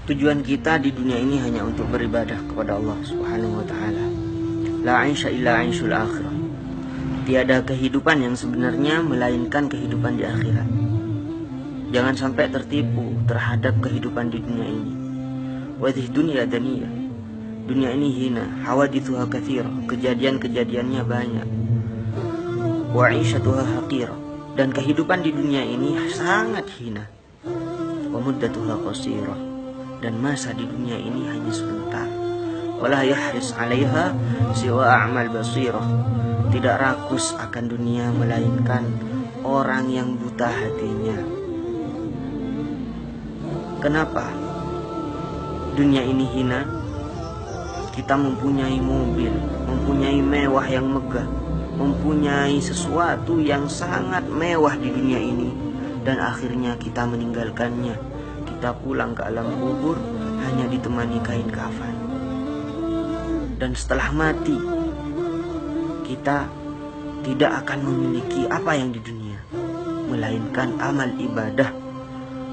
Tujuan kita di dunia ini hanya untuk beribadah kepada Allah Subhanahu wa taala. La 'aisha illa 'aishul akhirah. Tiada kehidupan yang sebenarnya melainkan kehidupan di akhirat. Jangan sampai tertipu terhadap kehidupan di dunia ini. Wadih dunia daniyah. Dunia ini hina, hawadithuha katsira, kejadian-kejadiannya banyak. Wa 'ishatuha haqira, dan kehidupan di dunia ini sangat hina. Wa muddatuha qasira, dan masa di dunia ini hanya sebentar. Wala yahris 'alaiha siwa a'mal basirah. Tidak rakus akan dunia melainkan orang yang buta hatinya. Kenapa dunia ini hina? Kita mempunyai mobil, mempunyai mewah yang megah, mempunyai sesuatu yang sangat mewah di dunia ini, dan akhirnya kita meninggalkannya. Kita pulang ke alam kubur hanya ditemani kain kafan. Dan setelah mati, kita tidak akan memiliki apa yang di dunia, melainkan amal ibadah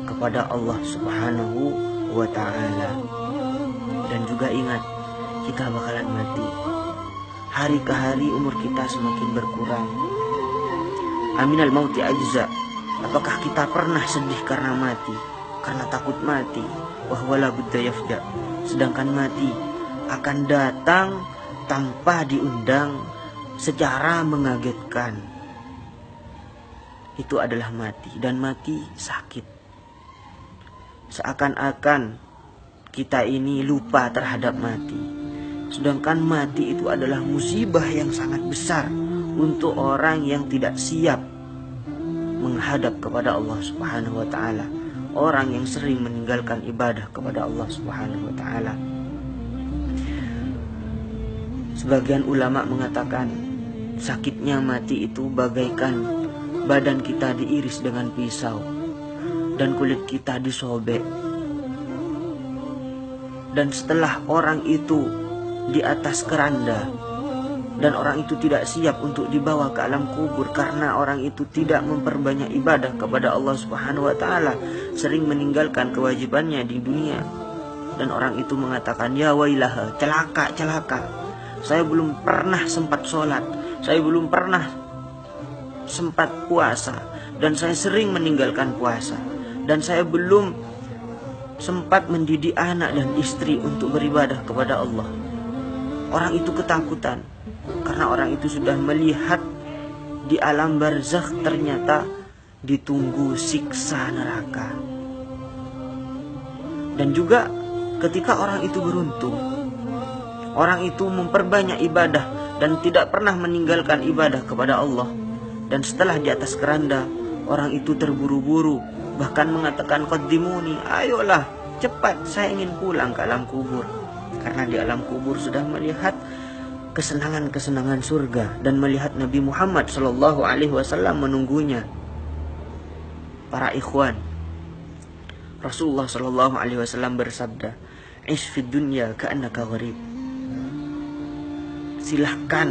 kepada Allah Subhanahu wa ta'ala. Dan juga ingat, kita bakalan mati. Hari ke hari umur kita semakin berkurang. Aminal mauti ajza. Apakah kita pernah sedih karena mati, karena takut mati? Wahwala budda yafda. Sedangkan mati akan datang tanpa diundang, secara mengagetkan. Itu adalah mati, dan mati sakit. Seakan-akan kita ini lupa terhadap mati. Sedangkan mati itu adalah musibah yang sangat besar untuk orang yang tidak siap menghadap kepada Allah Subhanahu wa ta'ala. Orang yang sering meninggalkan ibadah kepada Allah Subhanahu wa ta'ala. Sebagian ulama mengatakan sakitnya mati itu bagaikan badan kita diiris dengan pisau dan kulit kita disobek. Dan setelah orang itu di atas keranda dan orang itu tidak siap untuk dibawa ke alam kubur karena orang itu tidak memperbanyak ibadah kepada Allah Subhanahu wa ta'ala, sering meninggalkan kewajibannya di dunia, dan orang itu mengatakan, ya wailaha, celaka, celaka, saya belum pernah sempat sholat, saya belum pernah sempat puasa, dan saya sering meninggalkan puasa, dan saya belum sempat mendidik anak dan istri untuk beribadah kepada Allah. Orang itu ketakutan karena orang itu sudah melihat di alam barzakh ternyata ditunggu siksa neraka. Dan juga ketika orang itu beruntung, orang itu memperbanyak ibadah dan tidak pernah meninggalkan ibadah kepada Allah, dan setelah di atas keranda, orang itu terburu-buru, bahkan mengatakan, qaddimuni, ayolah cepat, saya ingin pulang ke alam kubur. Karena di alam kubur sudah melihat kesenangan-kesenangan surga dan melihat Nabi Muhammad SAW menunggunya. Para ikhwan, Rasulullah SAW bersabda, "Ish fid dunya ka'annaka gharib." Silahkan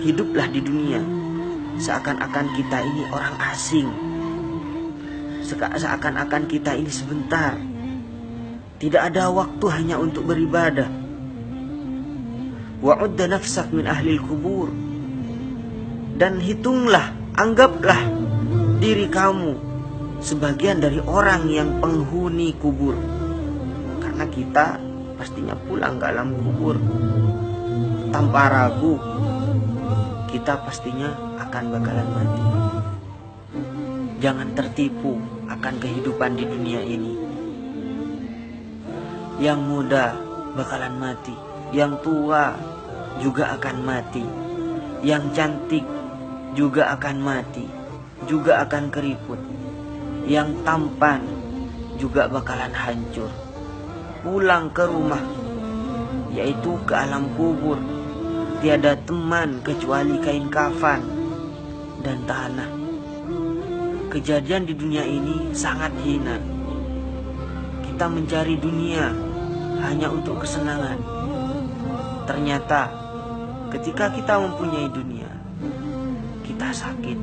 hiduplah di dunia seakan-akan kita ini orang asing, seakan-akan kita ini sebentar. Tidak ada waktu hanya untuk beribadah. Wa'udda nafsak min ahlil kubur. Dan hitunglah, anggaplah diri kamu sebagian dari orang yang penghuni kubur. Karena kita pastinya pulang ke alam kubur. Tanpa ragu, kita pastinya akan bakalan mati. Jangan tertipu akan kehidupan di dunia ini. Yang muda bakalan mati, yang tua juga akan mati, yang cantik juga akan mati, juga akan keriput, yang tampan juga bakalan hancur. Pulang ke rumah, yaitu ke alam kubur, tiada teman kecuali kain kafan dan tanah. Kejadian di dunia ini sangat hina. Kita mencari dunia hanya untuk kesenangan. Ternyata ketika kita mempunyai dunia, kita sakit,